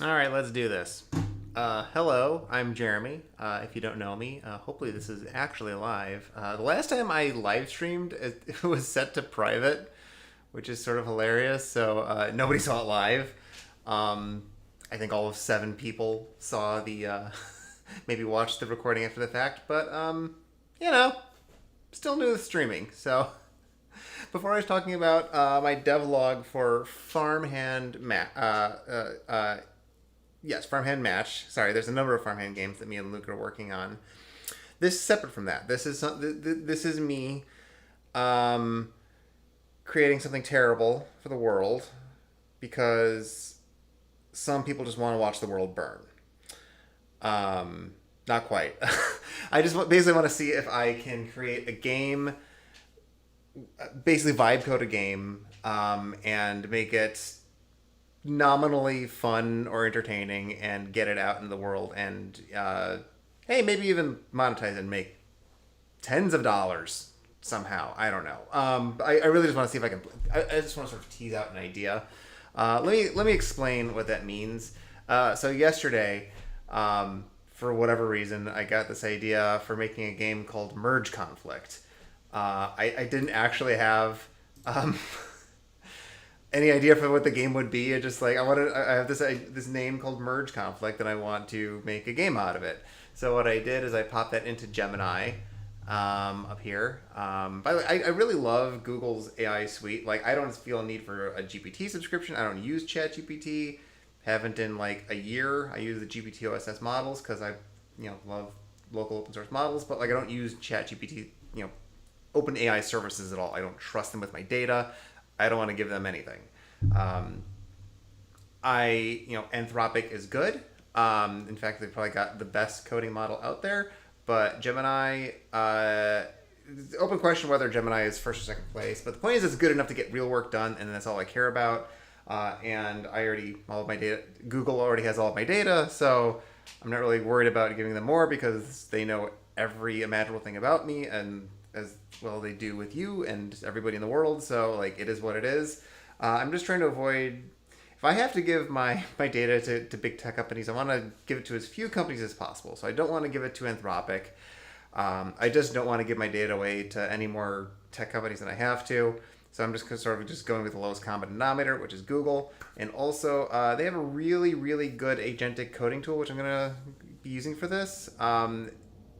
All right, let's do this. Hello, I'm Jeremy. If you don't know me, hopefully this is actually live. The last time I live streamed, it was set to private, which is sort of hilarious. So nobody saw it live. Um, I think all of 7 people saw the, maybe watched the recording after the fact, but you know, still new with streaming. So before I was talking about my devlog for Farmhand Match. Sorry, there's a number of Farmhand games that me and Luke are working on. This is separate from that. This is me um, creating something terrible for the world because some people just want to watch the world burn. Not quite. I just basically want to see if I can create a game, basically vibe code a game, and make it nominally fun or entertaining and get it out in the world and hey, maybe even monetize and make tens of dollars somehow. I don't know. I really just want to see if I can. I just want to sort of tease out an idea. Let me explain what that means. So yesterday, for whatever reason, I got this idea for making a game called Merge Conflict. I didn't actually have any idea for what the game would be. It just like I have this name called Merge Conflict, and I want to make a game out of it. So what I did is I popped that into Gemini up here. By the way, I really love Google's AI suite. Like, I don't feel a need for a GPT subscription. I don't use ChatGPT. Haven't in like a year. I use the GPT OSS models because I love local open source models, but like I don't use ChatGPT open AI services at all. I don't trust them with my data. I don't want to give them anything. Anthropic is good. In fact, they've probably got the best coding model out there. But Gemini, open question whether Gemini is first or second place. But the point is, it's good enough to get real work done, and that's all I care about. And all of my data. Google already has all of my data, so I'm not really worried about giving them more because they know every imaginable thing about me, and as well they do with you and everybody in the world. So like, it is what it is. I'm just trying to avoid, if I have to give my data to big tech companies, I want to give it to as few companies as possible. So I don't want to give it to Anthropic. I just don't want to give my data away to any more tech companies than I have to. So I'm just sort of just going with the lowest common denominator, which is Google. And also, they have a really, really good agentic coding tool, which I'm going to be using for this.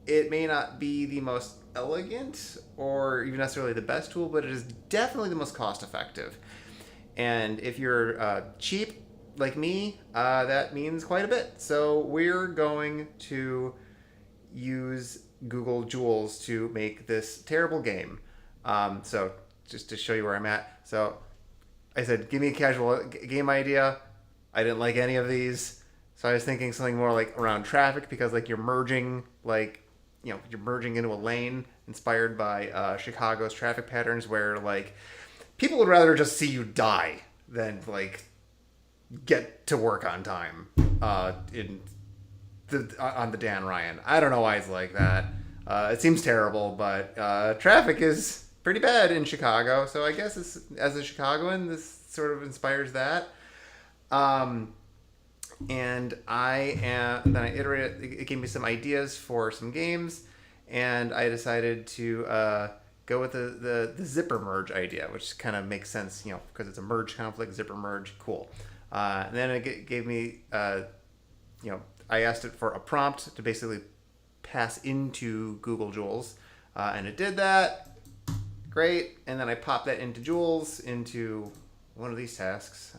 It may not be the most elegant or even necessarily the best tool, but it is definitely the most cost effective. And if you're cheap like me, that means quite a bit. So we're going to use Google Jules to make this terrible game. So just to show you where I'm at. So I said, give me a casual game idea. I didn't like any of these. So I was thinking something more like around traffic, because like you're merging into a lane inspired by Chicago's traffic patterns, where like people would rather just see you die than like get to work on time on the Dan Ryan. I don't know why it's like that. It seems terrible, but traffic is pretty bad in Chicago. So I guess as a Chicagoan, this sort of inspires that. And then I iterated. It gave me some ideas for some games, and I decided to go with the zipper merge idea, which kind of makes sense, because it's a merge conflict, zipper merge, cool. And then it gave me, I asked it for a prompt to basically pass into Google Jules, and it did that. Great. And then I popped that into Jules into one of these tasks.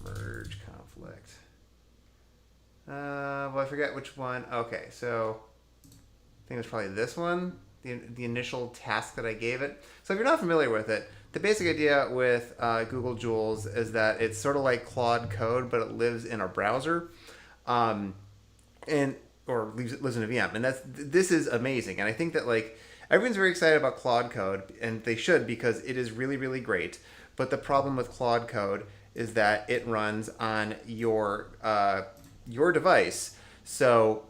Merge conflict. I forget which one. Okay, so I think it was probably this one, the initial task that I gave it. So if you're not familiar with it, the basic idea with Google Jules is that it's sort of like Claude Code, but it lives in a browser, or lives in a VM, and this is amazing. And I think that like everyone's very excited about Claude Code, and they should, because it is really, really great. But the problem with Claude Code is that it runs on your device. So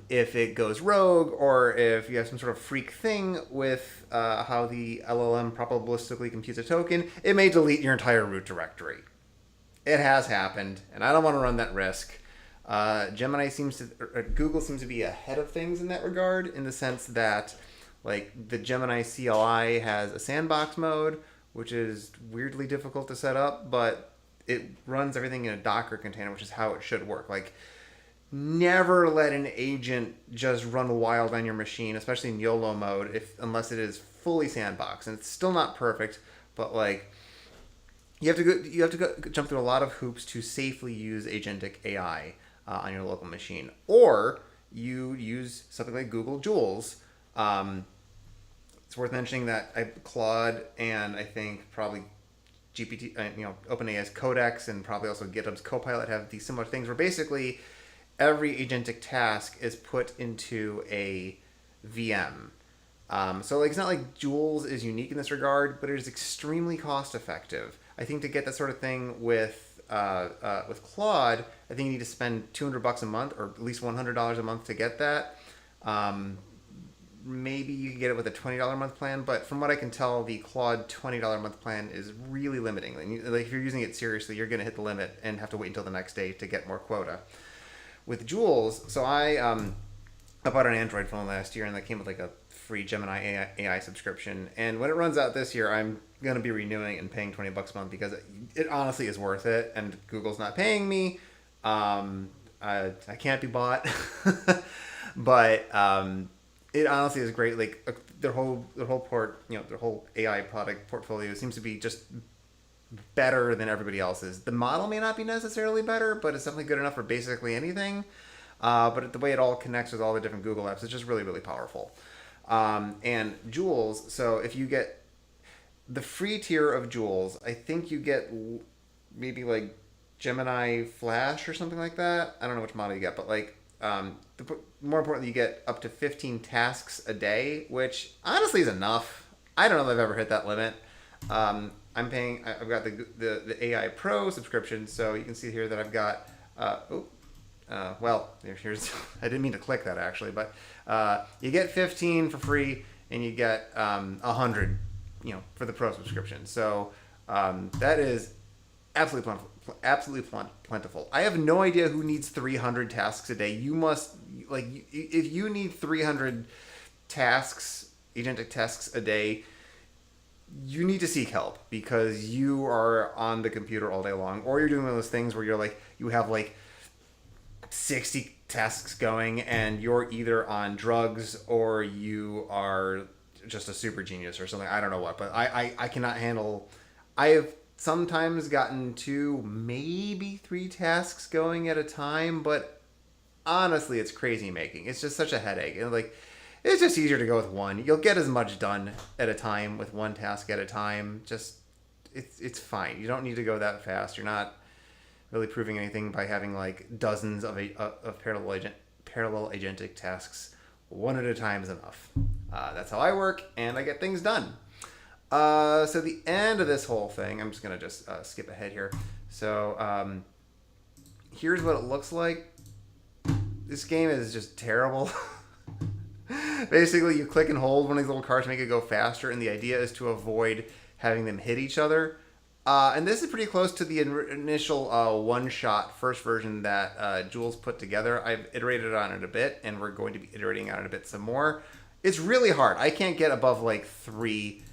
if it goes rogue, or if you have some sort of freak thing with how the LLM probabilistically computes a token, it may delete your entire root directory. It has happened, and I don't want to run that risk. Gemini seems to, or Google seems to be ahead of things in that regard, in the sense that, like, the Gemini CLI has a sandbox mode, which is weirdly difficult to set up, but it runs everything in a Docker container, which is how it should work. Like, never let an agent just run wild on your machine, especially in YOLO mode, unless it is fully sandboxed, and it's still not perfect, but like you have to go, jump through a lot of hoops to safely use agentic AI on your local machine, or you use something like Google Jules. It's worth mentioning that Claude and I think probably GPT, OpenAI's Codex and probably also GitHub's Copilot have these similar things where basically every agentic task is put into a VM. So like it's not like Jules is unique in this regard, but it is extremely cost effective. I think to get that sort of thing with Claude, I think you need to spend $200 a month, or at least $100 a month to get that. Maybe you can get it with a $20 a month plan, but from what I can tell, the Claude $20 a month plan is really limiting. Like if you're using it seriously, you're going to hit the limit and have to wait until the next day to get more quota. With Jules, so I bought an Android phone last year, and that came with like a free Gemini AI subscription. And when it runs out this year, I'm going to be renewing and paying $20 a month because it honestly is worth it. And Google's not paying me. I can't be bought, but it honestly is great. Like their whole AI product portfolio seems to be just better than everybody else's. The model may not be necessarily better, but it's definitely good enough for basically anything. But the way it all connects with all the different Google apps is just really, really powerful. And Jules, so if you get the free tier of Jules, I think you get maybe like Gemini Flash or something like that. I don't know which model you get, but like more importantly, you get up to 15 tasks a day, which honestly is enough. I don't know if I've ever hit that limit. I've got the AI Pro subscription, so you can see here that I've got, here's, I didn't mean to click that actually, but you get 15 for free, and you get 100, for the Pro subscription. So that is absolutely plentiful. I have no idea who needs 300 tasks a day. You must, if you need 300 agentic tasks a day, you need to seek help, because you are on the computer all day long, or you're doing one of those things where you have 60 tasks going, and you're either on drugs or you are just a super genius or something. I don't know what, but I cannot handle. I have sometimes gotten 2, maybe 3 tasks going at a time, but honestly, it's crazy making. It's just such a headache. And it's just easier to go with one. You'll get as much done at a time with one task at a time. Just it's fine. You don't need to go that fast. You're not really proving anything by having dozens of parallel agentic tasks. One at a time is enough. That's how I work, and I get things done. So the end of this whole thing, I'm just gonna skip ahead here. So here's what it looks like. This game is just terrible. Basically, you click and hold one of these little cars to make it go faster, and the idea is to avoid having them hit each other. And this is pretty close to the initial one-shot first version that Jules put together. I've iterated on it a bit, and we're going to be iterating on it a bit some more. It's really hard. I can't get above 3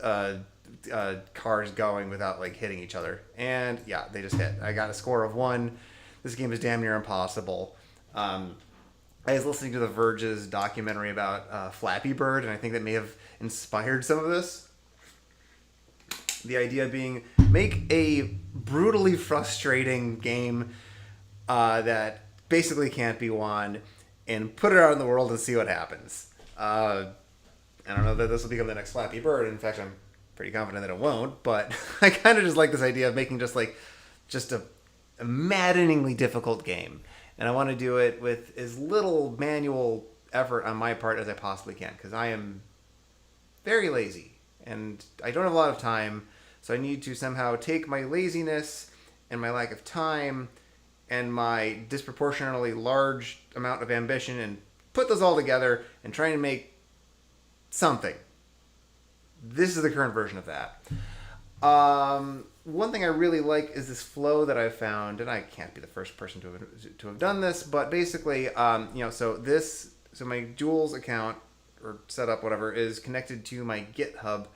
cars going without hitting each other. And yeah, they just hit. I got a score of 1. This game is damn near impossible. I was listening to The Verge's documentary about Flappy Bird, and I think that may have inspired some of this. The idea being, make a brutally frustrating game that basically can't be won, and put it out in the world and see what happens. I don't know that this will become the next Flappy Bird. In fact, I'm pretty confident that it won't, but I kind of just like this idea of making just a maddeningly difficult game. And I want to do it with as little manual effort on my part as I possibly can, because I am very lazy and I don't have a lot of time. So I need to somehow take my laziness and my lack of time and my disproportionately large amount of ambition and put those all together and try and make something. This is the current version of that. one thing I really like is this flow that I've found, and I can't be the first person to have done this, but basically, so my Jules account or setup, whatever, is connected to my GitHub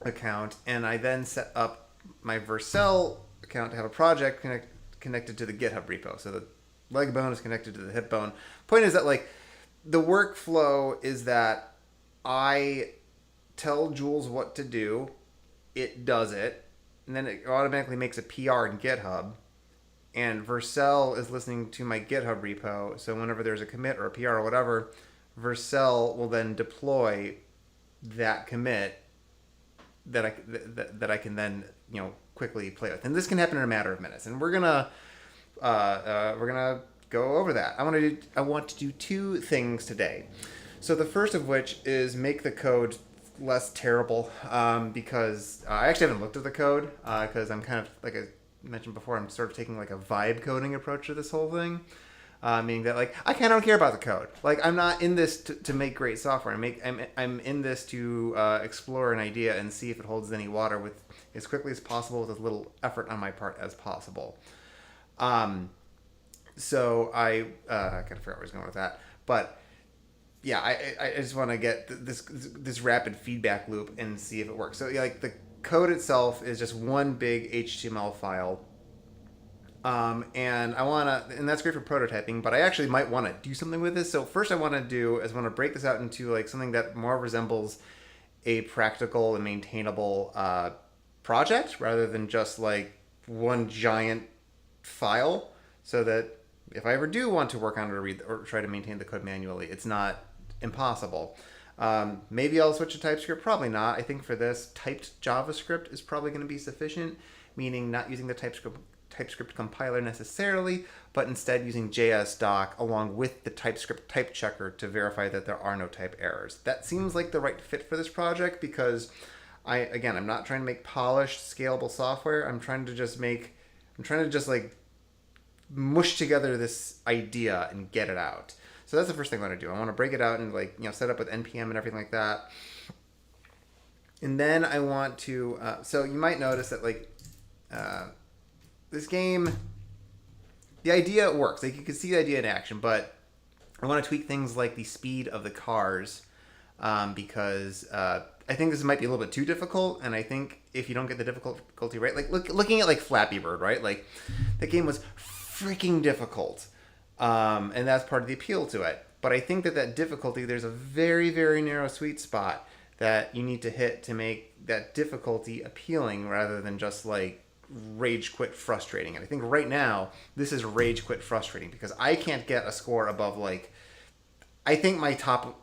account, and I then set up my Vercel account to have a project connected to the GitHub repo. So the leg bone is connected to the hip bone. Point is that like the workflow is that I tell Jules what to do, it does it, and then it automatically makes a PR in GitHub. And Vercel is listening to my GitHub repo, so whenever there's a commit or a PR or whatever, Vercel will then deploy that commit that I can then quickly play with, and this can happen in a matter of minutes. And we're gonna go over that. I want to do two things today. So the first of which is make the code less terrible, because I actually haven't looked at the code, because I'm kind of, like I mentioned before, I'm sort of taking like a vibe coding approach to this whole thing, meaning that like I kind of don't care about the code. Like I'm not in this to make great software. I'm in this to explore an idea and see if it holds any water with as quickly as possible with as little effort on my part as possible. So I kind of forgot where I was going with that, but yeah, I just want to get this rapid feedback loop and see if it works. So yeah, like the code itself is just one big HTML file, and and that's great for prototyping. But I actually might want to do something with this. So first, I want to break this out into like something that more resembles a practical and maintainable project rather than just like one giant file. So that if I ever do want to work on it or read or try to maintain the code manually, it's not impossible. Maybe I'll switch to TypeScript. Probably not. I think for this, typed JavaScript is probably going to be sufficient, meaning not using the TypeScript compiler necessarily, but instead using JSDoc along with the TypeScript type checker to verify that there are no type errors. That seems like the right fit for this project because I'm not trying to make polished, scalable software. I'm trying to just like mush together this idea and get it out. So that's the first thing I want to do. I want to break it out and set up with NPM and everything like that. And then I want to, so you might notice that this game, the idea works. Like you can see the idea in action, but I want to tweak things like the speed of the cars because I think this might be a little bit too difficult. And I think if you don't get the difficulty right, like looking at like Flappy Bird, right? Like the game was freaking difficult. And that's part of the appeal to it. But I think that difficulty, there's a very, very narrow sweet spot that you need to hit to make that difficulty appealing rather than just like rage quit frustrating. And I think right now, this is rage quit frustrating because I can't get a score above like, I think my top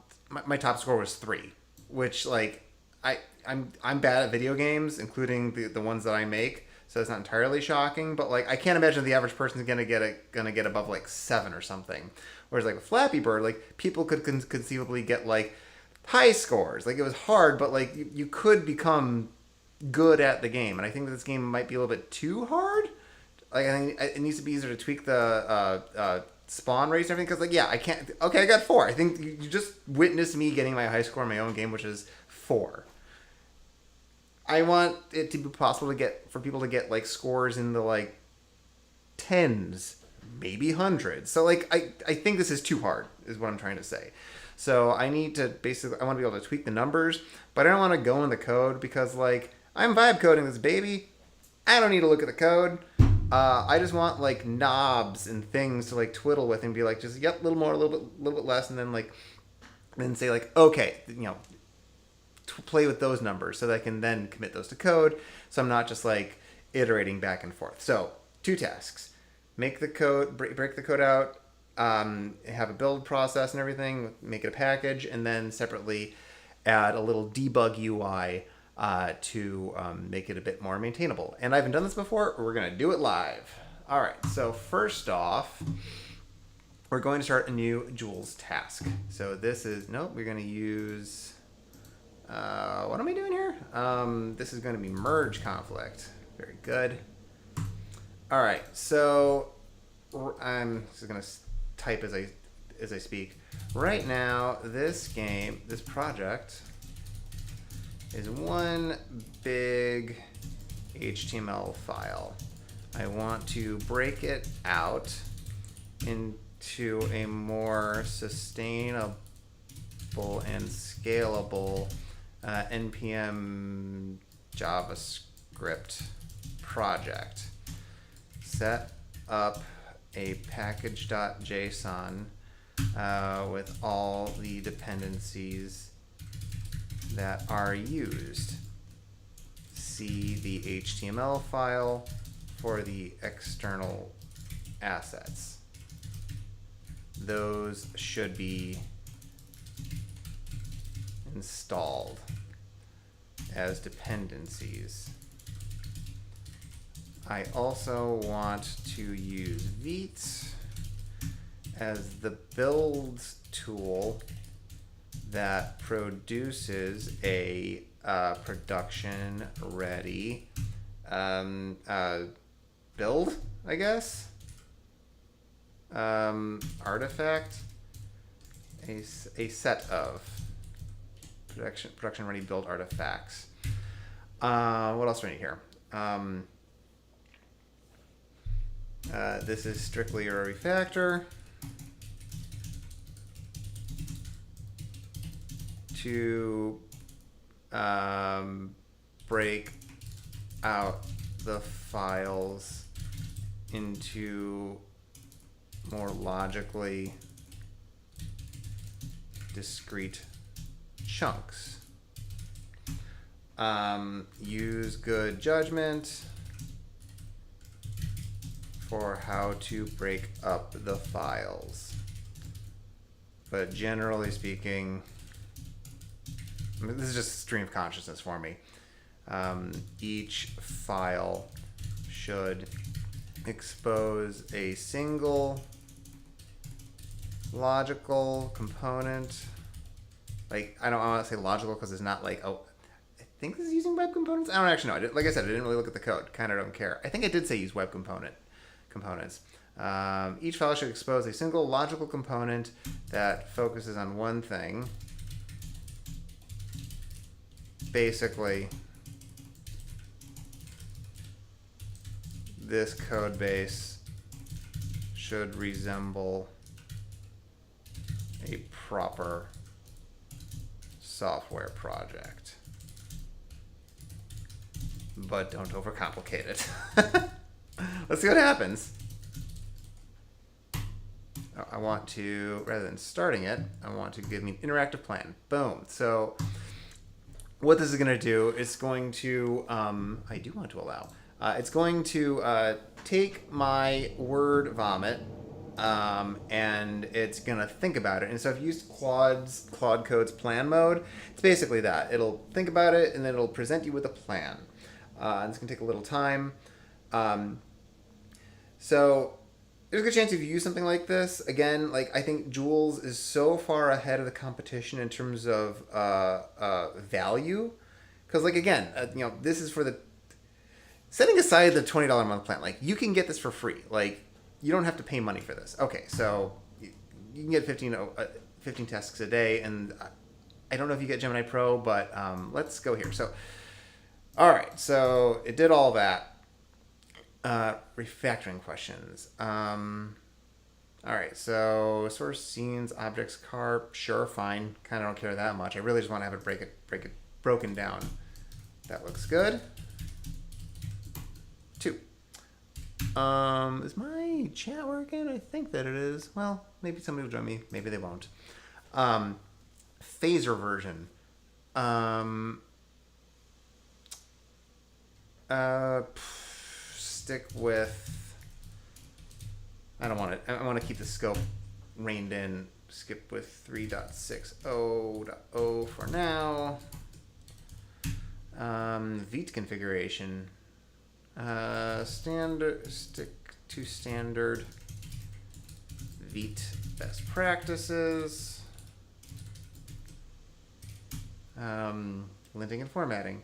score was 3, which like, I'm bad at video games, including the ones that I make. So it's not entirely shocking, but like I can't imagine the average person is gonna get above like 7 or something. Whereas like with Flappy Bird, like people could conceivably get like high scores. Like it was hard, but like you could become good at the game. And I think that this game might be a little bit too hard. Like I think it needs to be easier to tweak the spawn rates and everything. Because like I can't. Okay, I got 4. I think you just witnessed me getting my high score in my own game, which is 4. I want it to be possible for people to get like scores in the like 10s, maybe 100s. So like I think this is too hard is what I'm trying to say. So I want to be able to tweak the numbers, but I don't want to go in the code because like I'm vibe coding this baby. I don't need to look at the code. I just want like knobs and things to like twiddle with and be like just a little more, a little bit less, and then say like okay, play with those numbers so that I can then commit those to code. So I'm not just like iterating back and forth. So 2 tasks: make the code, break the code out, have a build process and everything, make it a package, and then separately add a little debug UI to make it a bit more maintainable. And I haven't done this before. We're going to do it live. All right. So first off, we're going to start a new Jules task. So this is, we're going to use, what am I doing here? This is going to be merge conflict. Very good. All right. So I'm just going to type as I speak. Right now, this project is one big HTML file. I want to break it out into a more sustainable and scalable NPM JavaScript project. Set up a package.json with all the dependencies that are used. See the HTML file for the external assets. Those should be installed as dependencies. I also want to use Vite as the build tool that produces a production ready build, I guess. Artifact, a set of production ready build artifacts. What else do I need here? This is strictly a refactor to break out the files into more logically discrete chunks. Use good judgment for how to break up the files. But generally speaking, I mean, this is just stream of consciousness for me. Each file should expose a single logical component. Like, I don't want to say logical because it's not like, oh, I think this is using web components. I don't actually know. Like I said, I didn't really look at the code. Kind of don't care. I think I did say use web components. Each file should expose a single logical component that focuses on one thing. Basically, this code base should resemble a proper software project. But don't overcomplicate it. Let's see what happens. I want to, rather than starting it, I want to give me an interactive plan. Boom. So what this is going to do, it's going to, I do want to allow, it's going to take my word vomit and it's going to think about it. And so if you use Claude Code's plan mode, it's basically that. It'll think about it and then it'll present you with a plan. And it's going to take a little time. So there's a good chance if you use something like this, again, like I think Jules is so far ahead of the competition in terms of value. Because like, again, this is for the, setting aside the $20 a month plan, like you can get this for free. Like you don't have to pay money for this. Okay, so you can get 15 tasks a day. And I don't know if you get Gemini Pro, but let's go here. So, all right, so it did all that. Refactoring questions. All right, so source, scenes, objects, carp, sure, fine. Kind of don't care that much. I really just want to have it break it broken down. That looks good. 2. Is my chat working? I think that it is. Well, maybe somebody will join me. Maybe they won't. Phaser version. Stick with, I don't want it. I want to keep the scope reined in. Skip with 3.60.0 for now. Vite configuration. Stick to standard Vite best practices. Linting and formatting.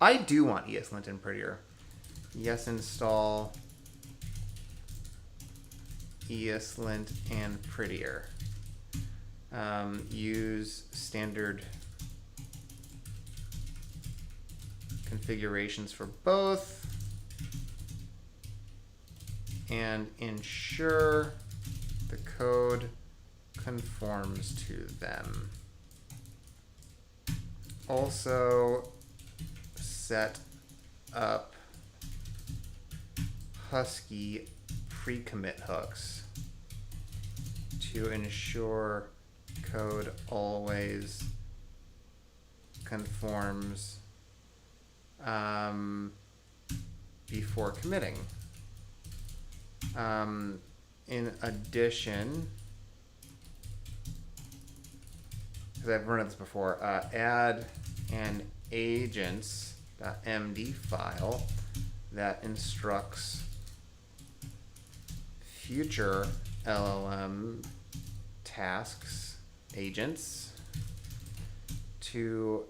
I do want ESLint and prettier. Yes, install ESLint and prettier. Use standard configurations for both and ensure the code conforms to them. Also set up Husky pre-commit hooks to ensure code always conforms before committing. In addition, because I've run this before, add an agents.md file that instructs future LLM tasks, agents, to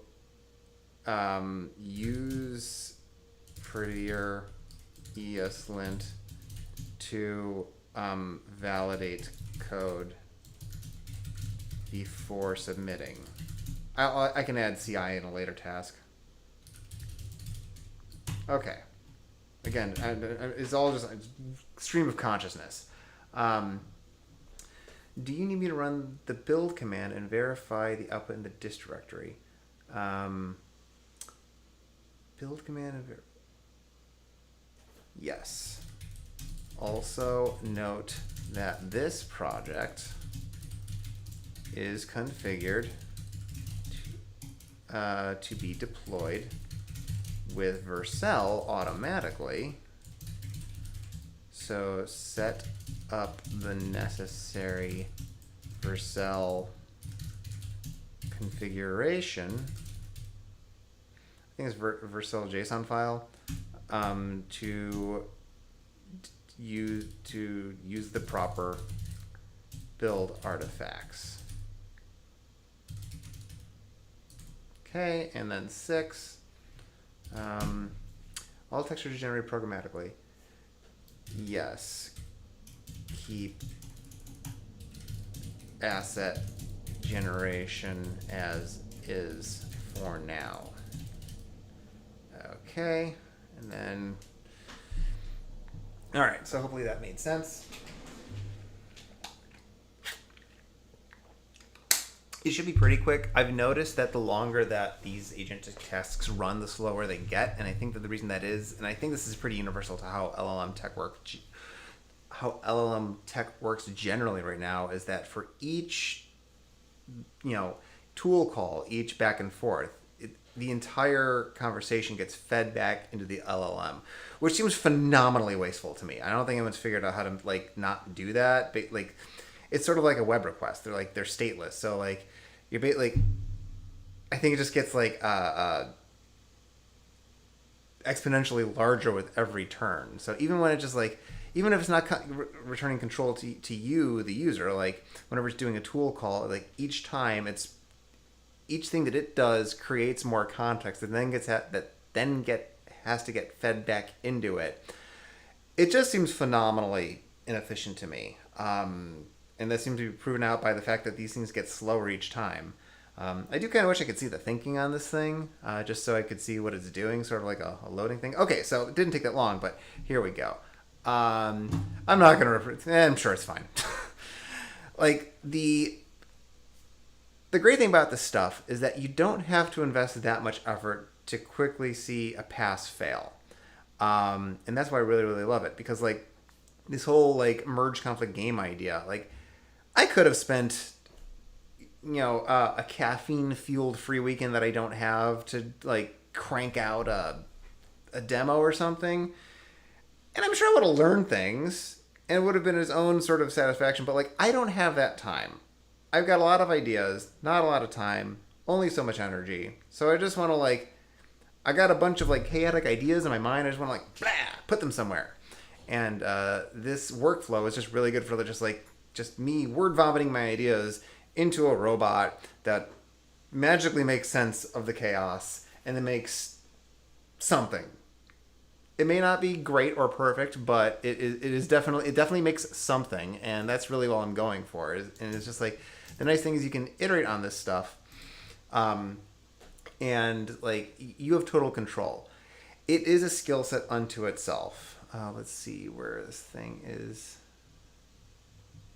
use prettier ESLint to validate code before submitting. I can add CI in a later task. Okay. Again, it's all just a stream of consciousness. Do you need me to run the build command and verify the output in the dist directory? Build command and yes. Also note that this project is configured to be deployed with Vercel automatically. So set up the necessary Vercel configuration. I think it's Vercel JSON file to use the proper build artifacts. Okay, and then 6. All textures generated programmatically. Yes. Keep asset generation as is for now. Okay, and then, all right, so hopefully that made sense. It should be pretty quick. I've noticed that the longer that these agentic tasks run, the slower they get, and I think that the reason that is, and I think this is pretty universal to how LLM tech works generally right now, is that for each, tool call, each back and forth, the entire conversation gets fed back into the LLM, which seems phenomenally wasteful to me. I don't think anyone's figured out how to not do that. But it's sort of like a web request. They're stateless. So I think it just gets exponentially larger with every turn. So even when it just even if it's not returning control to you, the user, whenever it's doing a tool call, each time each thing that it does creates more context and then has to get fed back into it. It just seems phenomenally inefficient to me. And that seems to be proven out by the fact that these things get slower each time. I do kind of wish I could see the thinking on this thing, just so I could see what it's doing, sort of like a loading thing. Okay, so it didn't take that long, but here we go. I'm not going to refer... I'm sure it's fine. The great thing about this stuff is that you don't have to invest that much effort to quickly see a pass-fail. And that's why I really, really love it. Because, this whole, merge conflict game idea, I could have spent, a caffeine-fueled free weekend that I don't have to, crank out a demo or something. And I'm sure I would have learned things, and it would have been his own sort of satisfaction. But, I don't have that time. I've got a lot of ideas, not a lot of time, only so much energy. So I just want to I got a bunch of chaotic ideas in my mind. I just want to put them somewhere. And this workflow is just really good for just me word vomiting my ideas into a robot that magically makes sense of the chaos and then makes something. It may not be great or perfect, but it definitely makes something, and that's really all I'm going for. And it's just the nice thing is you can iterate on this stuff, and you have total control. it is a skill set unto itself. Let's see where this thing is.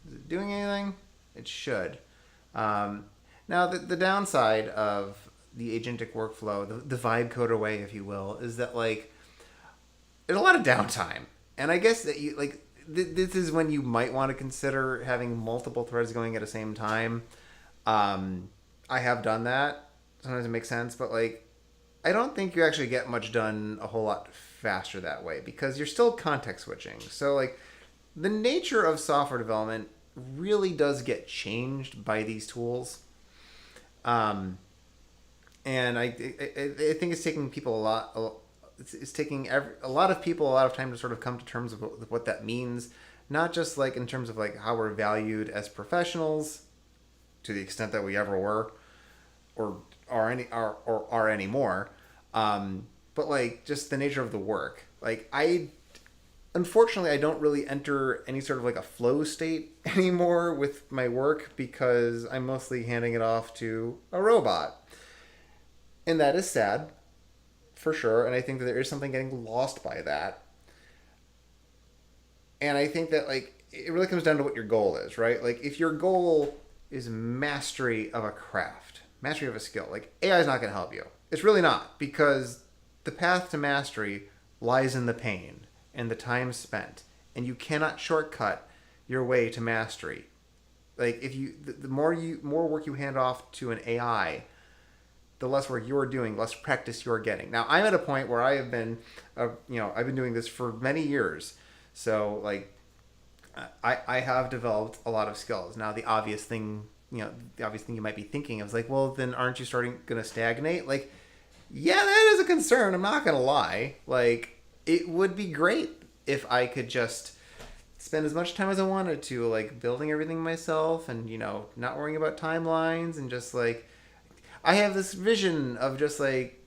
Is it doing anything? It should. Now, the downside of the agentic workflow, the vibe coder way, if you will, is that like there's a lot of downtime, and I guess that you like this is when you might want to consider having multiple threads going at the same time. I have done that. Sometimes it makes sense, but like I don't think you actually get much done a whole lot faster that way because you're still context switching. So like the nature of software development really does get changed by these tools. And I think it's taking people a lot. It's taking a lot of people a lot of time to sort of come to terms with what that means. Not just like in terms of like how we're valued as professionals, to the extent that we ever were, or are anymore. But like just the nature of the work. Like unfortunately, I don't really enter any sort of like a flow state anymore with my work because I'm mostly handing it off to a robot. And that is sad, for sure. And I think that there is something getting lost by that. And I think that like it really comes down to what your goal is, right? Like if your goal is mastery of a craft, mastery of a skill, like AI is not going to help you. It's really not, because the path to mastery lies in the pain and the time spent, and you cannot shortcut your way to mastery. Like if you the more work you hand off to an AI, the less work you're doing, less practice you're getting. Now I'm at a point where I have been I've been doing this for many years, so like I have developed a lot of skills. Now the obvious thing you might be thinking is like, well, then aren't you going to stagnate? Like, yeah, that is a concern. I'm not going to lie. Like, it would be great if I could just spend as much time as I wanted to, like, building everything myself and, not worrying about timelines and just, like, I have this vision of just, like,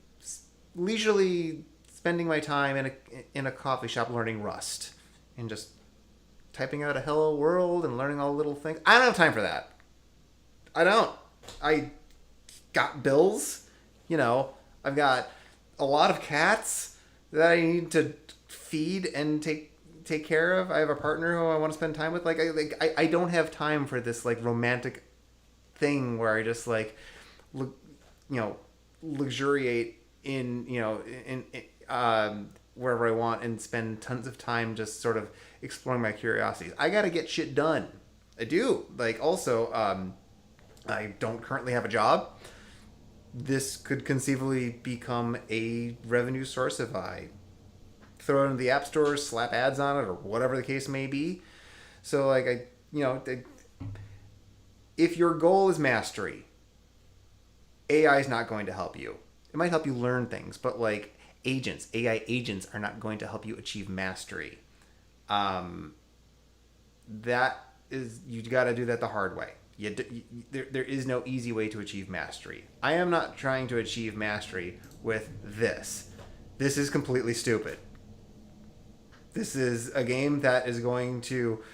leisurely spending my time in a coffee shop learning Rust and just typing out a hello world and learning all the little things. I don't have time for that. I don't. I got bills, I've got a lot of cats that I need to feed and take care of. I have a partner who I want to spend time with. I don't have time for this like romantic thing where I just like luxuriate in wherever I want and spend tons of time just sort of exploring my curiosities. I got to get shit done. I do. Like also I don't currently have a job. This could conceivably become a revenue source if I throw it into the app stores, slap ads on it, or whatever the case may be. So, like, if your goal is mastery, AI is not going to help you. It might help you learn things, but like AI agents are not going to help you achieve mastery. That is, you got to do that the hard way. There is no easy way to achieve mastery. I am not trying to achieve mastery with this. This is completely stupid. This is a game that is going to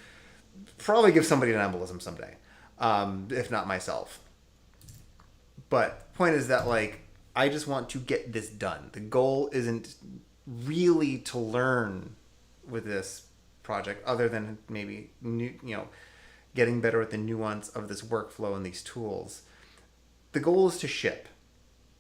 probably give somebody an embolism someday, if not myself. But point is that like I just want to get this done. The goal isn't really to learn with this project, other than maybe getting better at the nuance of this workflow and these tools. The goal is to ship.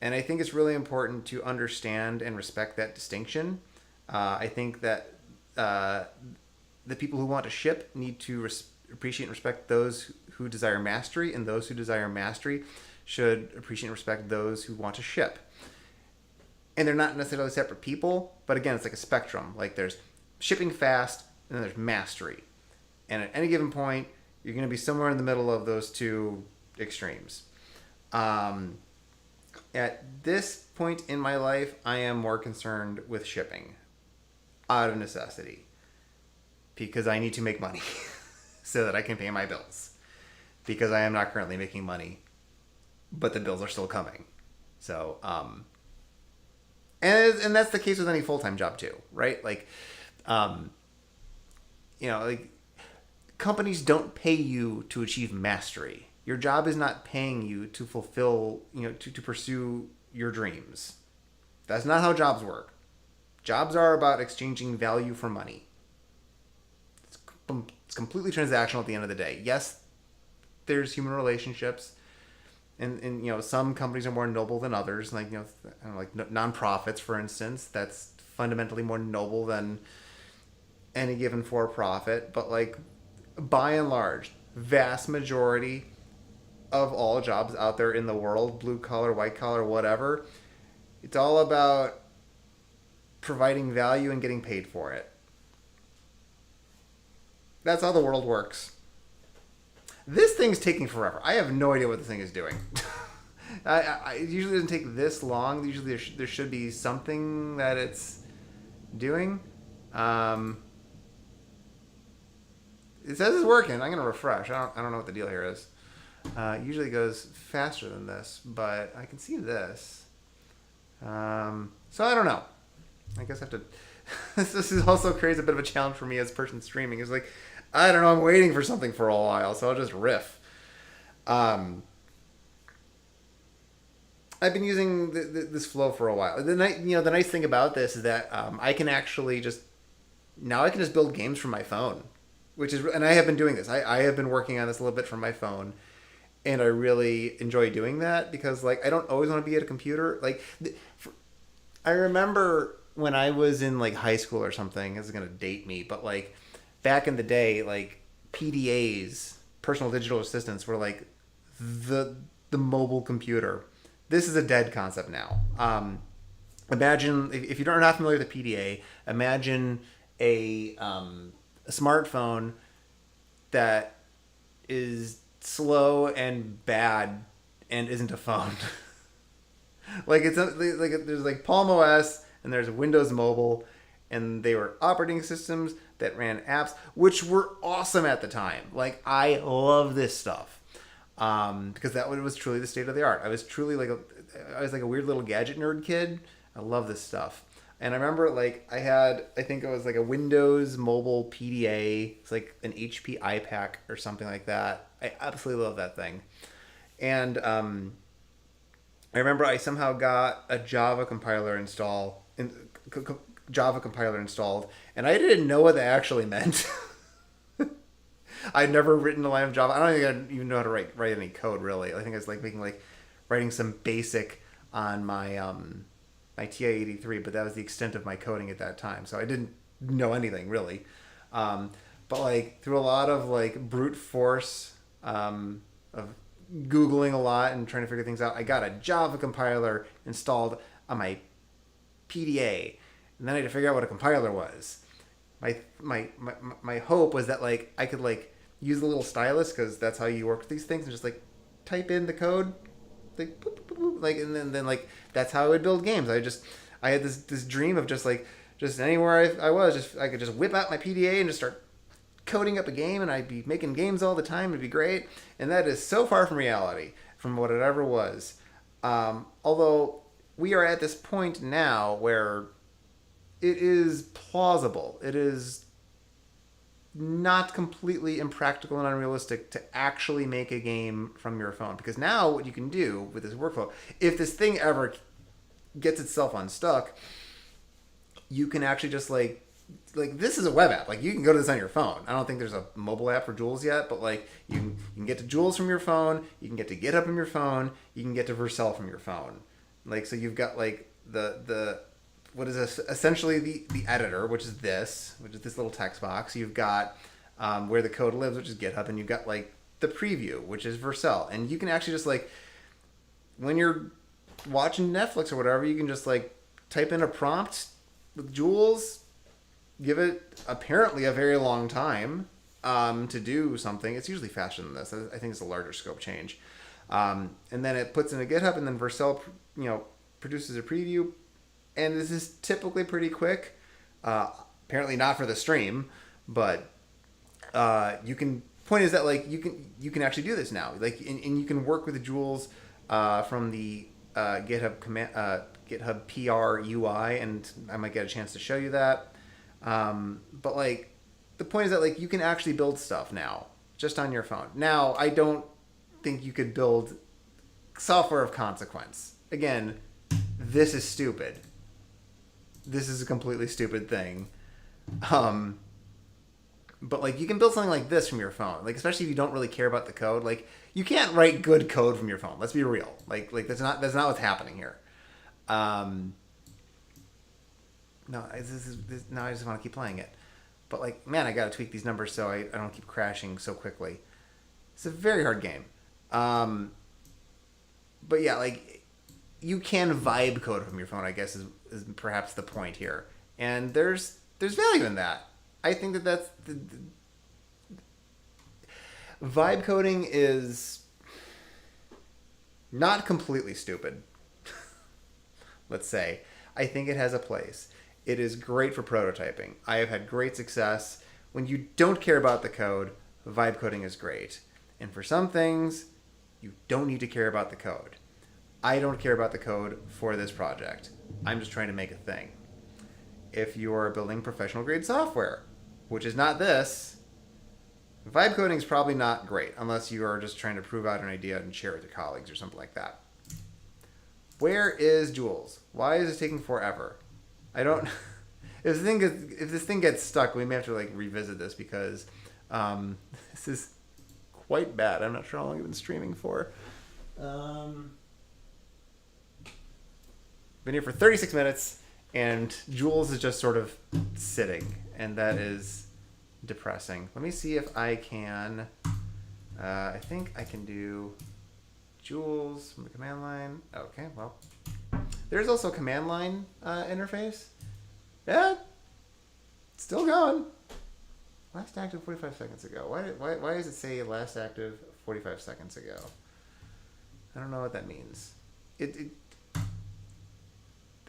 And I think it's really important to understand and respect that distinction. I think that the people who want to ship need to appreciate and respect those who desire mastery, and those who desire mastery should appreciate and respect those who want to ship. And they're not necessarily separate people, but again, it's like a spectrum. Like there's shipping fast, and then there's mastery. And at any given point, you're going to be somewhere in the middle of those two extremes. At this point in my life, I am more concerned with shipping out of necessity because I need to make money so that I can pay my bills, because I am not currently making money, but the bills are still coming. So, and that's the case with any full-time job too, right? Like, like, companies don't pay you to achieve mastery. Your job is not paying you to fulfill, to pursue your dreams. That's not how jobs work. Jobs are about exchanging value for money. It's completely transactional at the end of the day. Yes, there's human relationships, and some companies are more noble than others. Like like nonprofits, for instance, that's fundamentally more noble than any given for-profit. But like by and large, vast majority of all jobs out there in the world, blue collar, white collar, whatever, it's all about providing value and getting paid for it. That's how the world works. This thing's taking forever. I have no idea what this thing is doing. It usually doesn't take this long. Usually there should be something that it's doing. It says it's working. I'm going to refresh. I don't know what the deal here is. Usually it goes faster than this, but I can see this. So I don't know. I guess I have to... This is also creates a bit of a challenge for me as a person streaming. It's like, I don't know, I'm waiting for something for a while, so I'll just riff. I've been using this flow for a while. The nice thing about this is that I can actually just build games from my phone, and I have been doing this. I have been working on this a little bit from my phone, and I really enjoy doing that because like I don't always want to be at a computer. Like I remember when I was in like high school or something. This is gonna date me, but like back in the day, like PDAs, personal digital assistants, were like the mobile computer. This is a dead concept now. Imagine if you're not familiar with a PDA, imagine a smartphone that is slow and bad and isn't a phone. Like it's like there's like Palm OS and there's Windows Mobile, and they were operating systems that ran apps, which were awesome at the time. Like I love this stuff because that was truly the state of the art. I was truly like a weird little gadget nerd kid. I love this stuff. And I remember like I think it was like a Windows Mobile PDA. It's like an HP iPac or something like that. I absolutely love that thing. And I remember I somehow got a Java compiler installed, and I didn't know what that actually meant. I'd never written a line of Java. I don't think I even know how to write any code really. I think I was like writing some basic on my my TI-83, but that was the extent of my coding at that time. So I didn't know anything really. But like through a lot of like brute force of Googling a lot and trying to figure things out, I got a Java compiler installed on my PDA, and then I had to figure out what a compiler was. My hope was that like I could like use the little stylus, because that's how you work with these things, and just like type in the code, like boop, boop, boop, like, and then like that's how I would build games. I had this dream of just anywhere I could just whip out my PDA and just start coding up a game, and I'd be making games all the time. It'd be great, and that is so far from reality, from what it ever was. Although we are at this point now where it is plausible. It is not completely impractical and unrealistic to actually make a game from your phone, because now what you can do with this workflow, if this thing ever gets itself unstuck, you can actually just like this is a web app. Like you can go to this on your phone. I don't think there's a mobile app for Jules yet, but like you can get to Jules from your phone. You can get to GitHub from your phone. You can get to Vercel from your phone. Like so, you've got like the what is this? Essentially the editor, which is this little text box. You've got where the code lives, which is GitHub, and you've got like the preview, which is Vercel. And you can actually just like when you're watching Netflix or whatever, you can just like type in a prompt with Jules. Give it apparently a very long time to do something. It's usually faster than this. I think it's a larger scope change. And then it puts in a GitHub, and then Vercel, produces a preview. And this is typically pretty quick. Apparently not for the stream, but point is that like you can actually do this now. Like and you can work with the Jules from the GitHub GitHub PR UI, and I might get a chance to show you that. But like the point is that like you can actually build stuff now just on your phone. Now I don't think you could build software of consequence. Again, this is stupid. this is a completely stupid thing. But like you can build something like this from your phone, like especially if you don't really care about the code. Like you can't write good code from your phone. Let's be real. Like that's not what's happening here. No, now I just want to keep playing it. But like, man, I gotta tweak these numbers so I don't keep crashing so quickly. It's a very hard game. But yeah, like you can vibe code from your phone, I guess is perhaps the point here. And there's value in that. I think that's the vibe coding is not completely stupid. Let's say. I think it has a place. It is great for prototyping. I have had great success. When you don't care about the code, vibe coding is great. And for some things, you don't need to care about the code. I don't care about the code for this project. I'm just trying to make a thing. If you are building professional grade software, which is not this, vibe coding is probably not great unless you are just trying to prove out an idea and share it with your colleagues or something like that. Where is Jules? Why is it taking forever? I don't. If this thing gets stuck, we may have to like revisit this because this is quite bad. I'm not sure how long I've been streaming for. Been here for 36 minutes, and Jules is just sort of sitting, and that is depressing. Let me see if I can. I think I can do Jules from the command line. Okay, well. There's also a command line interface. Yeah, still going. Last active 45 seconds ago. Why does it say last active 45 seconds ago? I don't know what that means.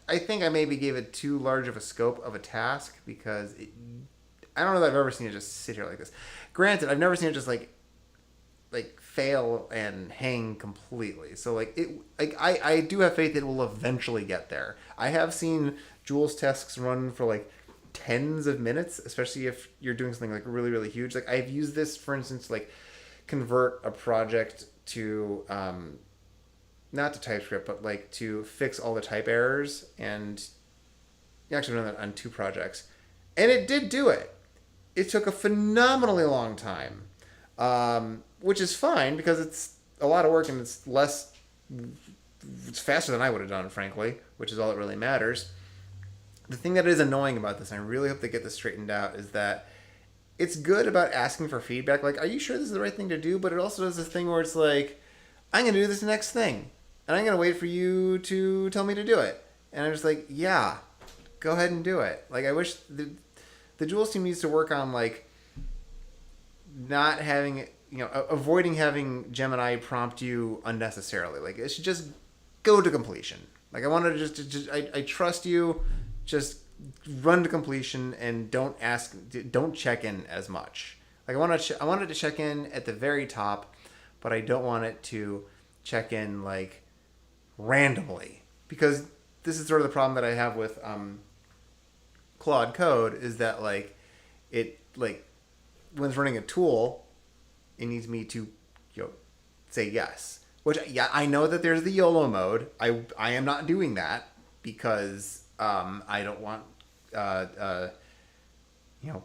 I think I maybe gave it too large of a scope of a task because I don't know that I've ever seen it just sit here like this. Granted, I've never seen it just like fail and hang completely. So I do have faith it will eventually get there. I have seen Jules tasks run for like tens of minutes, especially if you're doing something like really, really huge. Like I've used this, for instance, like convert a project to not to TypeScript, but like to fix all the type errors. And actually I've done that on 2 projects, and it did do it. It took a phenomenally long time. Which is fine because it's a lot of work and it's faster than I would have done, frankly, which is all that really matters. The thing that is annoying about this, and I really hope they get this straightened out, is that it's good about asking for feedback. Like, are you sure this is the right thing to do? But it also does this thing where it's like, I'm going to do this next thing, and I'm going to wait for you to tell me to do it. And I'm just like, yeah, go ahead and do it. Like, I wish the Jules team needs to work on, like, not having, avoiding having Gemini prompt you unnecessarily. Like, it should just go to completion. Like, I wanted to I trust you, just run to completion and don't check in as much. Like, I wanted to check in at the very top, but I don't want it to check in, like, randomly. Because this is sort of the problem that I have with Claude Code, is that, like, it, like, when it's running a tool, it needs me to, say yes. Which, yeah, I know that there's the YOLO mode. I am not doing that because I don't want,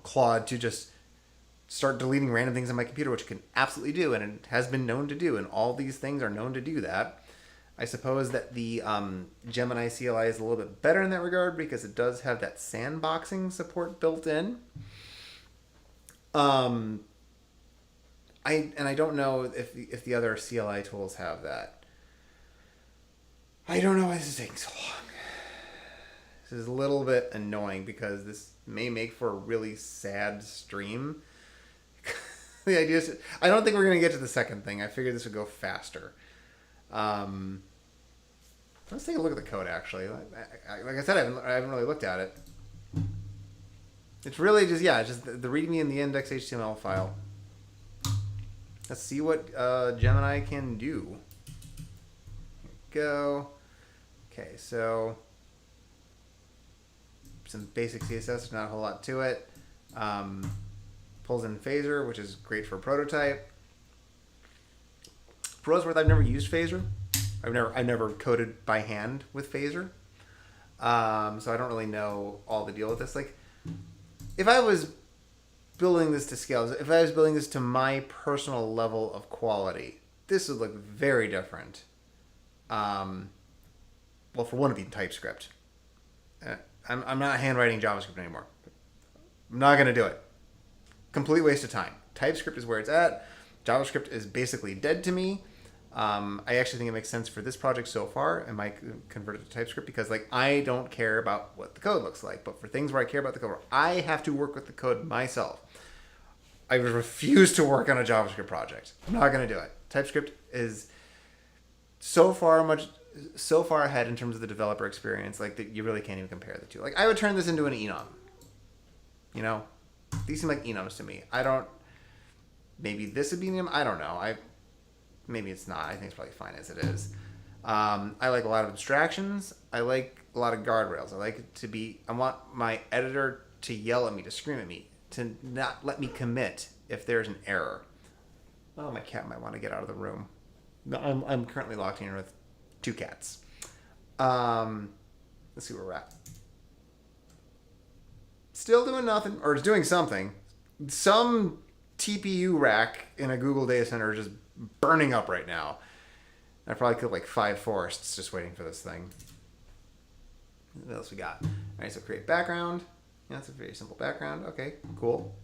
Claude to just start deleting random things on my computer, which it can absolutely do, and it has been known to do, and all these things are known to do that. I suppose that the Gemini CLI is a little bit better in that regard because it does have that sandboxing support built in. I don't know if the other CLI tools have that. I don't know why this is taking so long. This is a little bit annoying because this may make for a really sad stream. The idea is, I don't think we're going to get to the second thing. I figured this would go faster. Let's take a look at the code, actually. Like I said, I haven't really looked at it. It's really just the README and the index HTML file. Let's see what Gemini can do. Here we go. Okay, so some basic CSS, not a whole lot to it. Pulls in Phaser, which is great for a prototype. For what it's worth, I've never used Phaser. I've never coded by hand with Phaser. So I don't really know all the deal with this. Like, if I was building this to scale, if I was building this to my personal level of quality, this would look very different. Well, for one, it'd be TypeScript. I'm not handwriting JavaScript anymore. I'm not going to do it. Complete waste of time. TypeScript is where it's at. JavaScript is basically dead to me. I actually think it makes sense for this project so far. I might convert it to TypeScript because, like, I don't care about what the code looks like. But for things where I care about the code, I have to work with the code myself. I refuse to work on a JavaScript project. I'm not going to do it. TypeScript is so far ahead in terms of the developer experience, like, that you really can't even compare the two. Like, I would turn this into an enum. You know, these seem like enums to me. I don't. Maybe this would be enum. I don't know. Maybe it's not. I think it's probably fine as it is. I like a lot of abstractions. I like a lot of guardrails. I like it to be. I want my editor to yell at me, to scream at me, to not let me commit if there's an error. Oh, my cat might want to get out of the room. I'm currently locked in here with 2 cats. Let's see where we're at. Still doing nothing, or it's doing something. Some TPU rack in a Google data center is just burning up right now. I probably killed like 5 forests just waiting for this thing. What else we got? All right, so create background. Yeah, that's a very simple background. Okay, cool.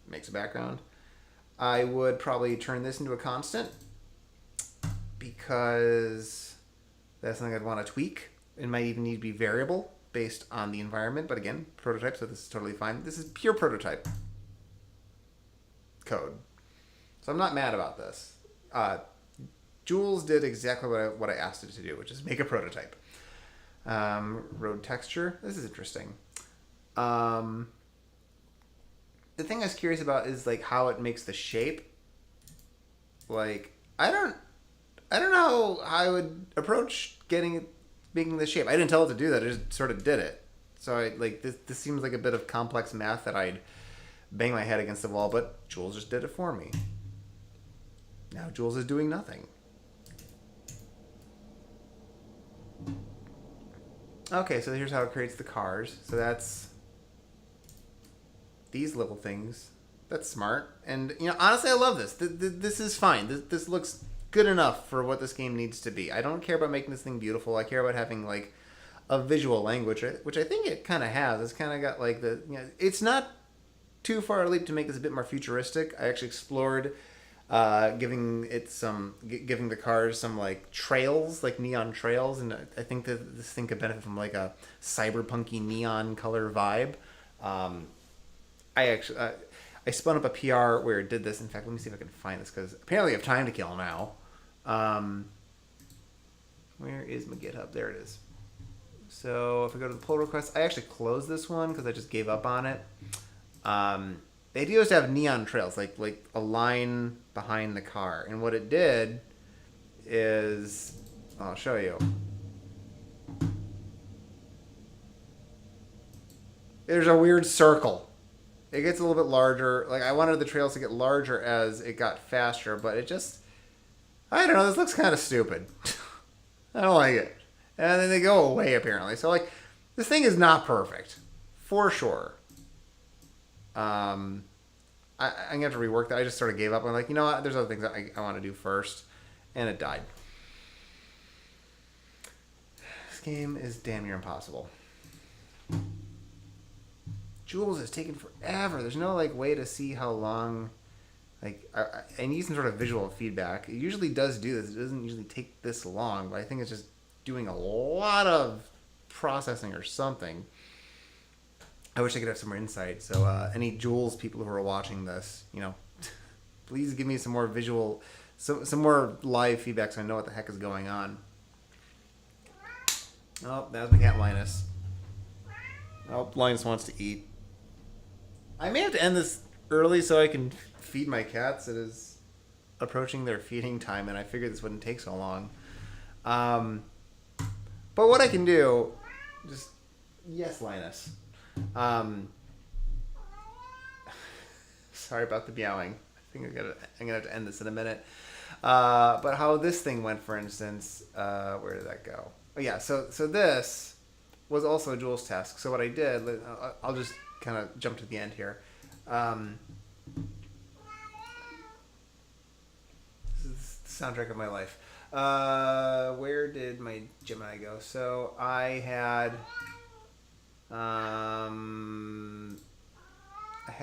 Makes a background. I would probably turn this into a constant because that's something I'd want to tweak. It might even need to be variable based on the environment. But again, prototype, so this is totally fine. This is pure prototype code. So I'm not mad about this. Jules did exactly what I asked it to do, which is make a prototype. Road texture. This is interesting. The thing I was curious about is like how it makes the shape. Like I don't know how I would approach making the shape. I didn't tell it to do that. I just sort of did it. So I like this seems like a bit of complex math that I'd bang my head against the wall, but Jules just did it for me. Now Jules is doing nothing. Okay, so here's how it creates the cars. So that's these little things. That's smart. And, you know, honestly, I love this. This is fine. This looks good enough for what this game needs to be. I don't care about making this thing beautiful. I care about having, like, a visual language, which I think it kind of has. It's kind of got, like, it's not too far a leap to make this a bit more futuristic. I actually explored giving the cars some like trails, like neon trails, and I think that this thing could benefit from like a cyberpunky neon color vibe. I spun up a PR where it did this. In fact, let me see if I can find this because apparently I have time to kill now. Where is my GitHub? There it is. So if I go to the pull request, I actually closed this one because I just gave up on it. The idea was to have neon trails, like a line behind the car. And what it did is, I'll show you. There's a weird circle. It gets a little bit larger. Like I wanted the trails to get larger as it got faster, but it just, I don't know, this looks kind of stupid. I don't like it. And then they go away apparently. So like, this thing is not perfect, for sure. I'm going to have to rework that. I just sort of gave up. I'm like, you know what? There's other things I want to do first. And it died. This game is damn near impossible. Jules is taking forever. There's no like way to see how long. Like I need some sort of visual feedback. It usually does do this. It doesn't usually take this long, but I think it's just doing a lot of processing or something. I wish I could have some more insight. So any Jules people who are watching this, you know, please give me some more visual, some more live feedback so I know what the heck is going on. Oh, that was my cat Linus. Oh, Linus wants to eat. I may have to end this early so I can feed my cats. It is approaching their feeding time, and I figured this wouldn't take so long. But what I can do, just yes, Linus. Sorry about the meowing. I think I'm gonna have to end this in a minute. But how this thing went, for instance, where did that go? Oh yeah, so this was also a Jules task. So what I did, I'll just kind of jump to the end here. This is the soundtrack of my life. Where did my Gemini go? So I had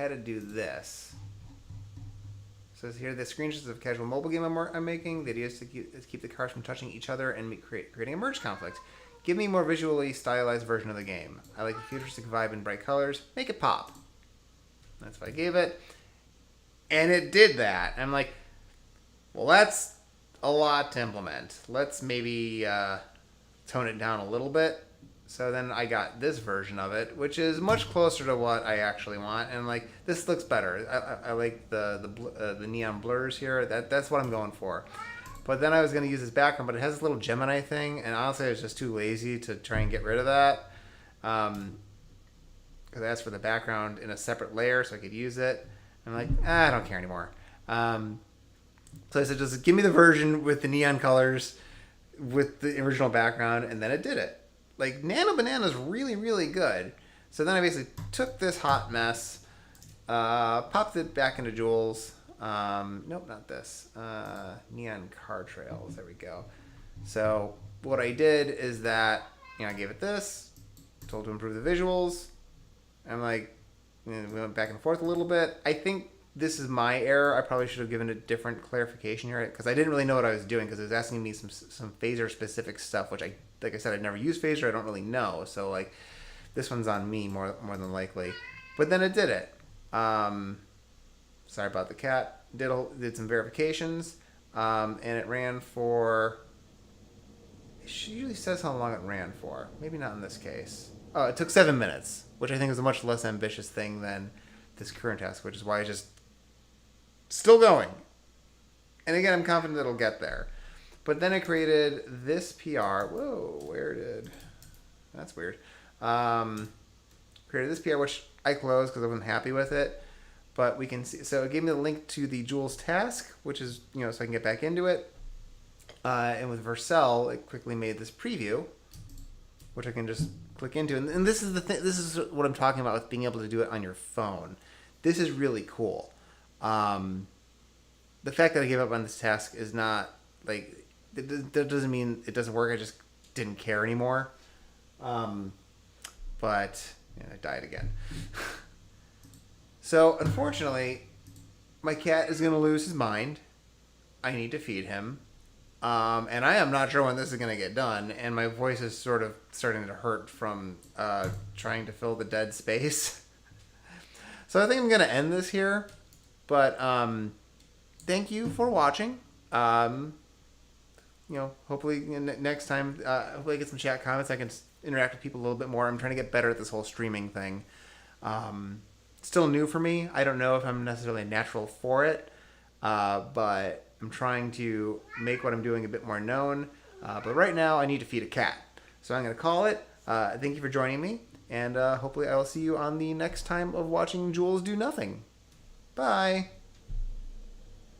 to do this. So here, the screenshots of a casual mobile game I'm making. The idea is to keep the cars from touching each other and creating a merge conflict. Give me a more visually stylized version of the game. I like the futuristic vibe and bright colors. Make it pop. That's what I gave it. And it did that. I'm like, well, that's a lot to implement. Let's maybe tone it down a little bit. So then I got this version of it, which is much closer to what I actually want, and like this looks better. I like the neon blurs here. That's what I'm going for. But then I was going to use this background, but it has this little Gemini thing, and honestly, I was just too lazy to try and get rid of that. Because I asked for the background in a separate layer so I could use it. I'm like, I don't care anymore. So I said, just give me the version with the neon colors, with the original background, and then it did it. Like, Nano Banana is really, really good. So then I basically took this hot mess, popped it back into Jules. Nope, not this. Neon Car Trails. There we go. So what I did is that, I gave it this, told to improve the visuals. I'm like, we went back and forth a little bit. I think this is my error. I probably should have given a different clarification here because I didn't really know what I was doing because it was asking me some phaser specific stuff, which like I said, I'd never used phaser. I don't really know. So like, this one's on me more than likely. But then it did it. Sorry about the cat. Did some verifications, and it ran for. She usually says how long it ran for. Maybe not in this case. Oh, it took 7 minutes, which I think is a much less ambitious thing than this current task, which is why I just still going. And again, I'm confident it'll get there. But then I created this PR. Whoa, that's weird. Created this PR, which I closed because I wasn't happy with it. But we can see, so it gave me the link to the Jules task, which is, so I can get back into it. And with Vercel, it quickly made this preview, which I can just click into. And this is the thing, this is what I'm talking about with being able to do it on your phone. This is really cool. The fact that I gave up on this task is not, like, that doesn't mean it doesn't work. I just didn't care anymore. But I died again. So, unfortunately, my cat is going to lose his mind. I need to feed him. And I am not sure when this is going to get done. And my voice is sort of starting to hurt from trying to fill the dead space. So I think I'm going to end this here. But thank you for watching. Hopefully next time, hopefully I get some chat comments. I can interact with people a little bit more. I'm trying to get better at this whole streaming thing. Still new for me. I don't know if I'm necessarily a natural for it, but I'm trying to make what I'm doing a bit more known. But right now, I need to feed a cat. So I'm going to call it. Thank you for joining me, and hopefully I will see you on the next time of watching Jules do nothing. Bye.